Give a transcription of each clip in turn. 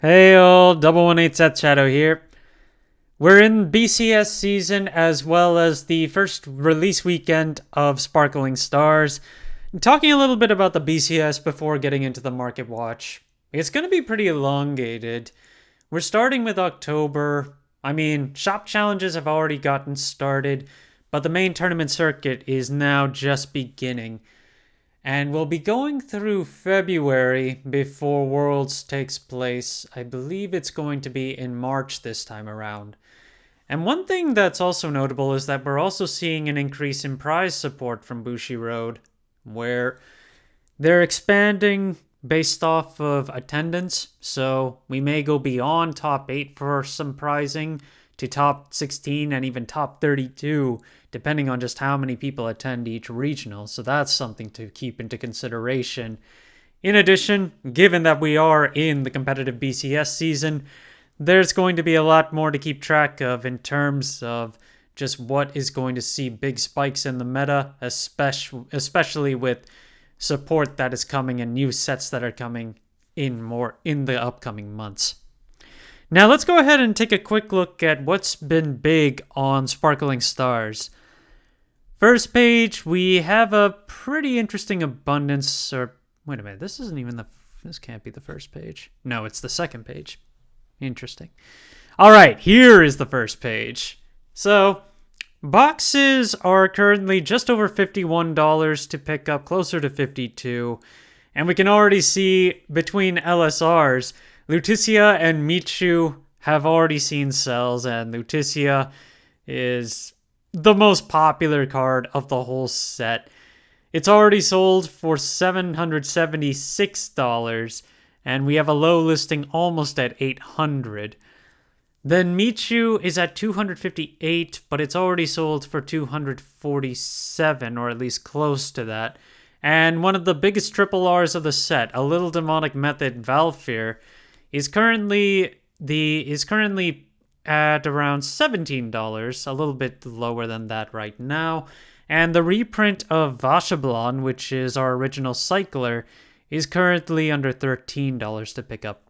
Hey old 118 Seth Shadow here. We're in BCS season as well as the first release weekend of Sparkling Stars. Talking a little bit about the BCS before getting into the Market Watch. It's going to be pretty elongated. We're starting with October. Shop challenges have already gotten started, but the main tournament circuit is now just beginning. And we'll be going through February before Worlds takes place. I believe it's going to be in March this time around. And one thing that's also notable is that we're also seeing an increase in prize support from Bushiroad, where they're expanding based off of attendance. So we may go beyond top 8 for some prizing to top 16 and even top 32, depending on just how many people attend each regional. So that's something to keep into consideration. In addition, given that we are in the competitive BCS season, there's going to be a lot more to keep track of in terms of just what is going to see big spikes in the meta, especially with support that is coming and new sets that are coming in more in the upcoming months. Now let's go ahead and take a quick look at what's been big on Sparkling Stars. First page, we have a pretty interesting abundance, or wait a minute, this can't be the first page. No, it's the second page. Interesting. All right, here is the first page. So, boxes are currently just over $51 to pick up, closer to $52. And we can already see between LSRs, Lutetia and Michu have already seen sells, and Lutetia is the most popular card of the whole set. It's already sold for $776, and we have a low listing almost at $800. Then Michu is at $258, but it's already sold for $247, or at least close to that. And one of the biggest triple R's of the set, a little demonic method, Valfear, is currently at around $17, a little bit lower than that right now. And the reprint of Vashablan, which is our original cycler, is currently under $13 to pick up.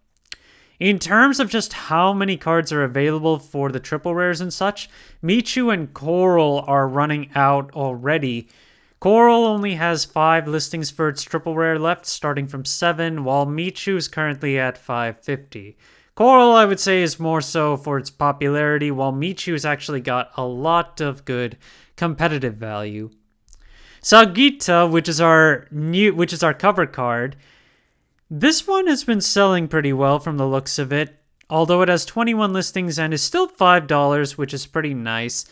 In terms of just how many cards are available for the triple rares and such, Michu and Coral are running out already. Coral only has 5 listings for its triple rare left, starting from 7, while Michu is currently at $550. Coral, I would say, is more so for its popularity, while Michu's actually got a lot of good competitive value. Sagita, which is our cover card, this one has been selling pretty well from the looks of it, although it has 21 listings and is still $5, which is pretty nice.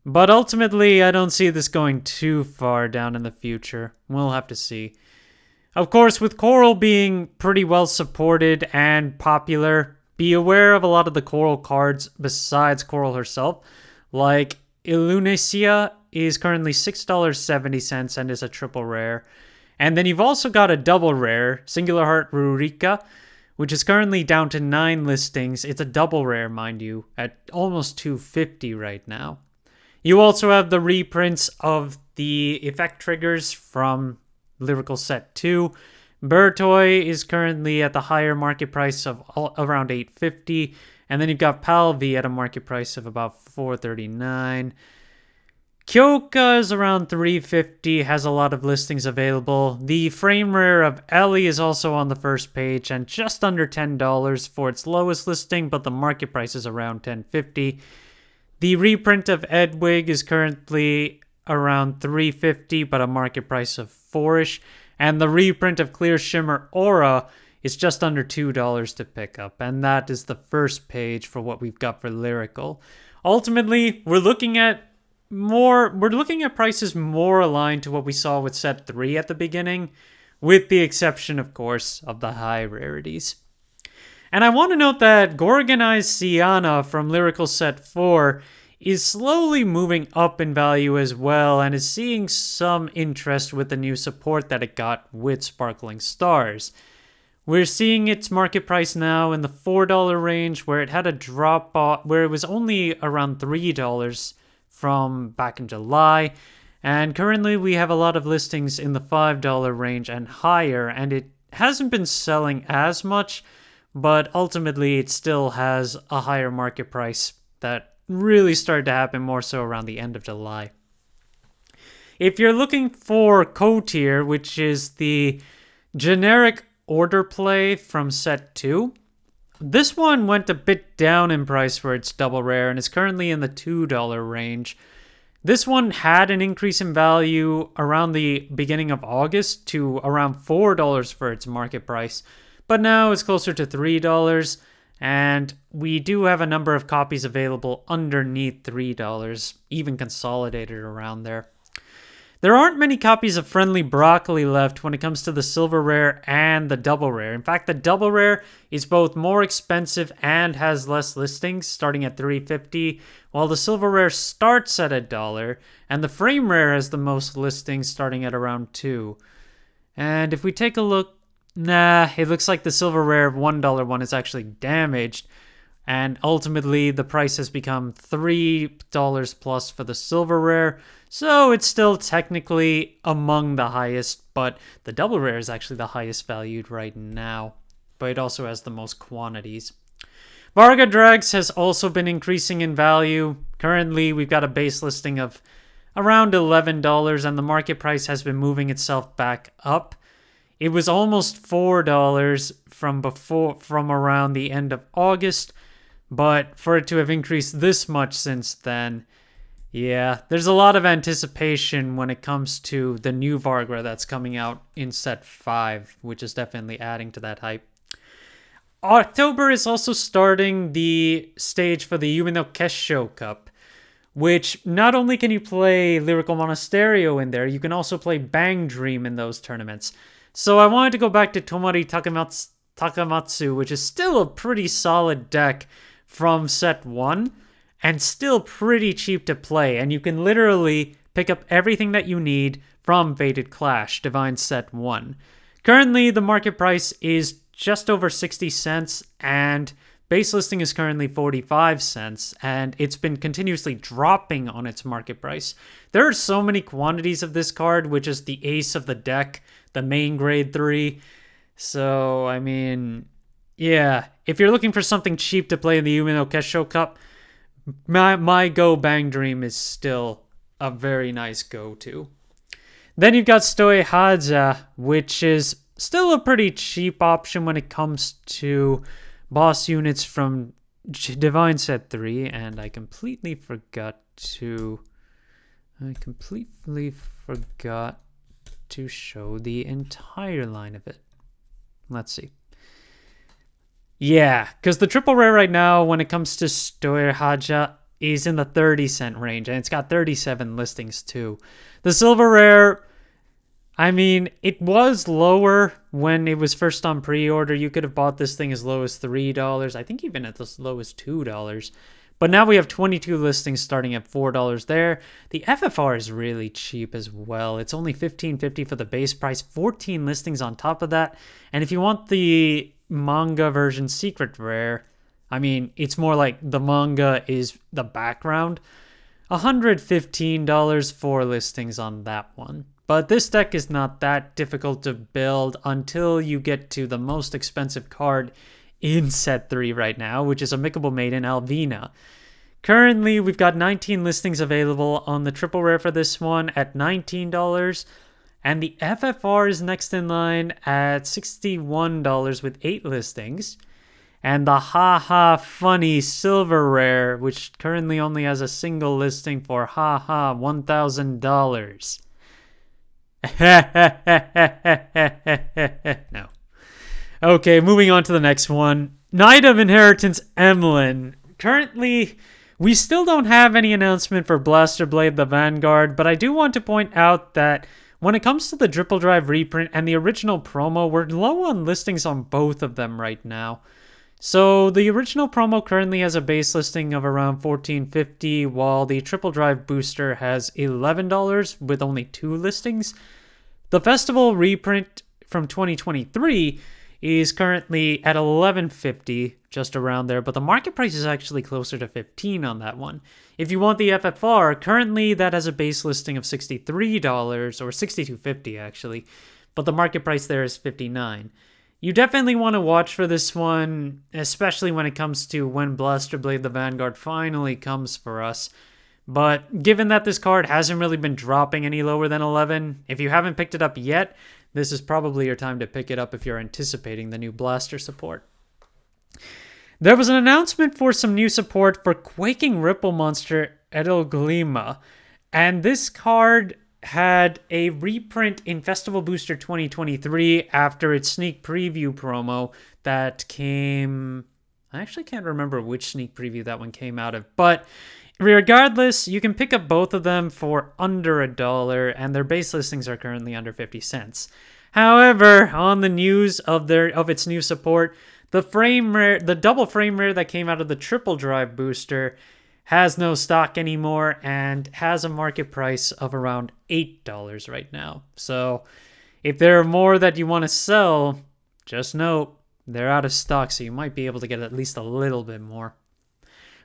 But ultimately, I don't see this going too far down in the future. We'll have to see. Of course, with Coral being pretty well supported and popular, be aware of a lot of the Coral cards besides Coral herself. Like Illunesia is currently $6.70 and is a triple rare. And then you've also got a double rare, Singular Heart Rurika, which is currently down to 9 listings. It's a double rare, mind you, at almost $250 right now. You also have the reprints of the effect triggers from Lyrical Set 2. Bertoy is currently at the higher market price of around $850. And then you've got Palvi at a market price of about $439. Kyoka is around $350, has a lot of listings available. The frame rare of Ellie is also on the first page and just under $10 for its lowest listing, but the market price is around $10.50. The reprint of Edwig is currently around $350, but a market price of $4-ish. And the reprint of Clear Shimmer Aura is just under $2 to pick up. And that is the first page for what we've got for Lyrical. Ultimately, we're looking at prices more aligned to what we saw with set 3 at the beginning, with the exception, of course, of the high rarities. And I want to note that Gorgonized Sienna from Lyrical Set 4 is slowly moving up in value as well and is seeing some interest with the new support that it got with Sparkling Stars. We're seeing its market price now in the $4 range, where it had a drop off, where it was only around $3 from back in July. And currently we have a lot of listings in the $5 range and higher, and it hasn't been selling as much, but ultimately it still has a higher market price that really started to happen more so around the end of July. If you're looking for Co-Tier, which is the generic order play from set 2, this one went a bit down in price for its double rare and is currently in the $2 range. This one had an increase in value around the beginning of August to around $4 for its market price, but now it's closer to $3, and we do have a number of copies available underneath $3, even consolidated around there. There aren't many copies of Friendly Broccoli left when it comes to the silver rare and the double rare. In fact, the double rare is both more expensive and has less listings, starting at $3.50, while the silver rare starts at $1, and the frame rare has the most listings, starting at around $2. And if we take a look, it looks like the silver rare $1 one is actually damaged, and ultimately the price has become $3 plus for the silver rare. So it's still technically among the highest, but the double rare is actually the highest valued right now, but it also has the most quantities. Varga Drags has also been increasing in value. Currently, we've got a base listing of around $11, and the market price has been moving itself back up. It was almost $4 from around the end of August, but for it to have increased this much since then, yeah, there's a lot of anticipation when it comes to the new Varga that's coming out in set 5, which is definitely adding to that hype. October is also starting the stage for the Yumi no Kessho Cup, which not only can you play Lyrical Monasterio in there, you can also play Bang Dream in those tournaments. So I wanted to go back to Tomari Takamatsu, which is still a pretty solid deck from set 1. And still pretty cheap to play, and you can literally pick up everything that you need from Fated Clash, Divine Set 1. Currently, the market price is just over 60 cents, and base listing is currently 45 cents, and it's been continuously dropping on its market price. There are so many quantities of this card, which is the ace of the deck, the main grade 3. So, I mean, yeah, if you're looking for something cheap to play in the Yumi no Kessho Cup, my Go Bang Dream is still a very nice go-to. Then you've got Stoe Haja, which is still a pretty cheap option when it comes to boss units from Divine Set 3, and I completely forgot to show the entire line of it. Let's see. Yeah, because the triple rare right now, when it comes to Stoe Haja, is in the 30-cent range, and it's got 37 listings too. The silver rare, I mean, it was lower when it was first on pre-order. You could have bought this thing as low as $3, I think even as low as $2. But now we have 22 listings starting at $4 there. The FFR is really cheap as well. It's only $15.50 for the base price, 14 listings on top of that. And if you want the manga version secret rare, I mean, it's more like the manga is the background, $115 for listings on that one. But this deck is not that difficult to build until you get to the most expensive card in set 3 right now, which is Amicable Maiden Alvina. Currently, we've got 19 listings available on the triple rare for this one at $19. And the FFR is next in line at $61 with 8 listings. And the Ha Funny Silver Rare, which currently only has a single listing for $1,000. No. Okay, moving on to the next one. Knight of Inheritance Emlyn. Currently, we still don't have any announcement for Blaster Blade the Vanguard, but I do want to point out that when it comes to the Dripple Drive reprint and the original promo, we're low on listings on both of them right now. So the original promo currently has a base listing of around $14.50, while the Triple Drive booster has $11 with only 2 listings. The Festival reprint from 2023 is currently at $11.50, just around there, but the market price is actually closer to $15 on that one. If you want the FFR, currently that has a base listing of $63, or $62.50 actually, but the market price there is $59. You definitely want to watch for this one, especially when it comes to when Blaster Blade the Vanguard finally comes for us. But given that this card hasn't really been dropping any lower than 11, if you haven't picked it up yet, this is probably your time to pick it up if you're anticipating the new Blaster support. There was an announcement for some new support for Quaking Ripple Monster Edelglima, and this card had a reprint in Festival Booster 2023 after its sneak preview promo that came... I actually can't remember which sneak preview that one came out of, but regardless, you can pick up both of them for under $1, and their base listings are currently under 50 cents. However, on the news of its new support, the double frame rare that came out of the triple drive booster has no stock anymore and has a market price of around $8 right now. So if there are more that you want to sell, just note they're out of stock, so you might be able to get at least a little bit more.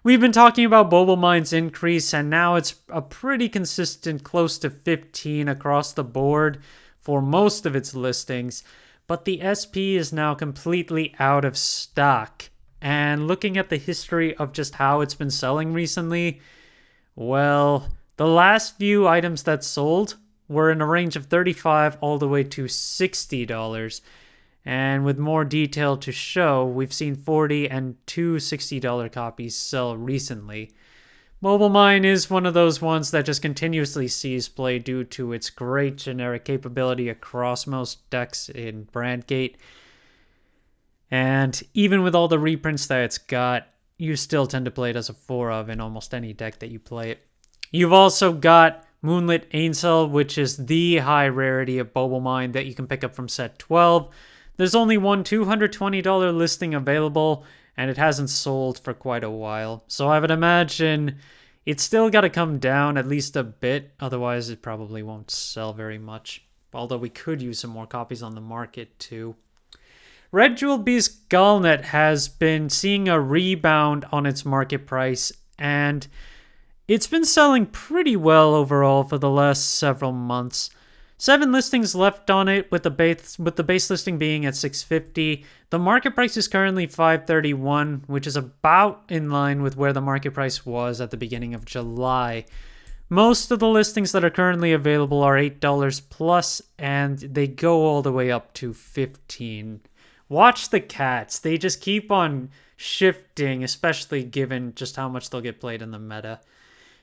We've been talking about Bobble Mine's increase, and now it's a pretty consistent close to 15 across the board for most of its listings, but the SP is now completely out of stock. And looking at the history of just how it's been selling recently, well, the last few items that sold were in a range of $35 all the way to $60. And with more detail to show, we've seen 40 and two $60 copies sell recently. Mobile Mine is one of those ones that just continuously sees play due to its great generic capability across most decks in Brandgate. And even with all the reprints that it's got, you still tend to play it as a 4 of in almost any deck that you play it. You've also got Moonlit Ainsel, which is the high rarity of Mobile Mine that you can pick up from set 12. There's only one $220 listing available, and it hasn't sold for quite a while. So I would imagine it's still got to come down at least a bit, otherwise it probably won't sell very much. Although we could use some more copies on the market too. Red Jewel Beast Gallnet has been seeing a rebound on its market price, and it's been selling pretty well overall for the last several months. 7 listings left on it, with the base listing being at $650. The market price is currently $531, which is about in line with where the market price was at the beginning of July. Most of the listings that are currently available are $8 plus, and they go all the way up to $15. Watch the cats. They just keep on shifting, especially given just how much they'll get played in the meta.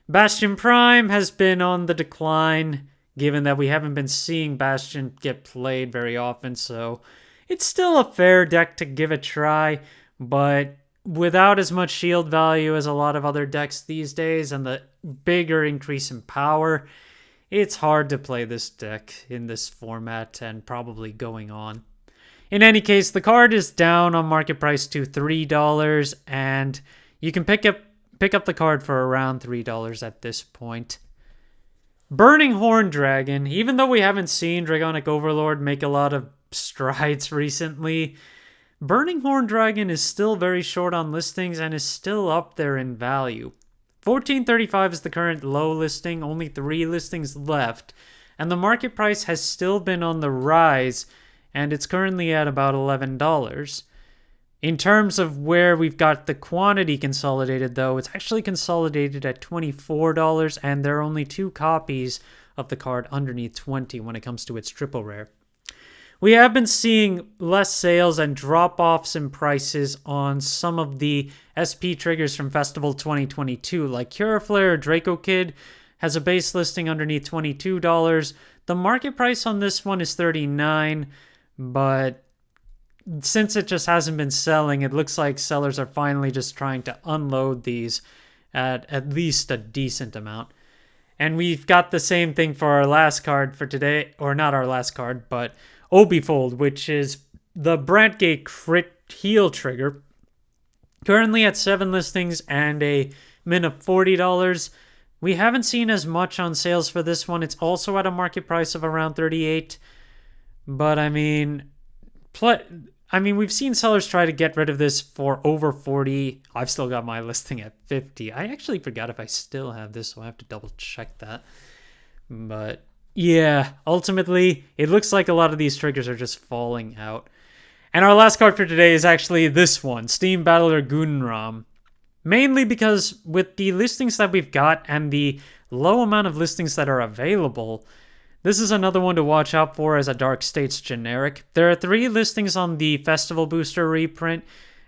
Bastion Prime has been on the decline, given that we haven't been seeing Bastion get played very often, so it's still a fair deck to give a try, but without as much shield value as a lot of other decks these days and the bigger increase in power, it's hard to play this deck in this format and probably going on. In any case, the card is down on market price to $3, and you can pick up the card for around $3 at this point. Burning Horn Dragon, even though we haven't seen Dragonic Overlord make a lot of strides recently, Burning Horn Dragon is still very short on listings and is still up there in value. $14.35 is the current low listing, only 3 listings left, and the market price has still been on the rise, and it's currently at about $11. In terms of where we've got the quantity consolidated, though, it's actually consolidated at $24, and there are only 2 copies of the card underneath 20 when it comes to its triple rare. We have been seeing less sales and drop-offs in prices on some of the SP triggers from Festival 2022, like Cure Flare or Draco Kid has a base listing underneath $22. The market price on this one is $39, but since it just hasn't been selling, it looks like sellers are finally just trying to unload these at least a decent amount. And we've got the same thing for our last card for today, or not our last card, but Obifold, which is the Brandgate Crit Heal trigger. Currently at 7 listings and a min of $40. We haven't seen as much on sales for this one. It's also at a market price of around $38. But I mean, we've seen sellers try to get rid of this for over $40. I've still got my listing at $50. I actually forgot if I still have this, so I have to double check that. But yeah, ultimately, it looks like a lot of these triggers are just falling out. And our last card for today is actually this one, Steam Battler Gunram. Mainly because with the listings that we've got and the low amount of listings that are available, this is another one to watch out for as a Dark States generic. There are 3 listings on the Festival Booster reprint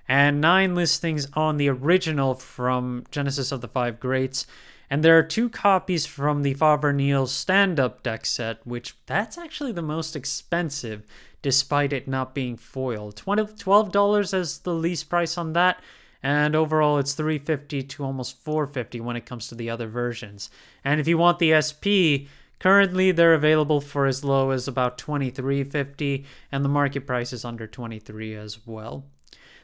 and 9 listings on the original from Genesis of the Five Greats. And there are 2 copies from the Father Neil's stand-up deck set, which that's actually the most expensive, despite it not being foiled. $12 as the least price on that, and overall it's $350 to almost $450 when it comes to the other versions. And if you want the SP, currently they're available for as low as about $23.50, and the market price is under $23 as well.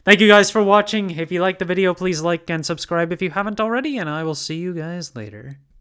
Thank you guys for watching. If you liked the video, please like and subscribe if you haven't already, and I will see you guys later.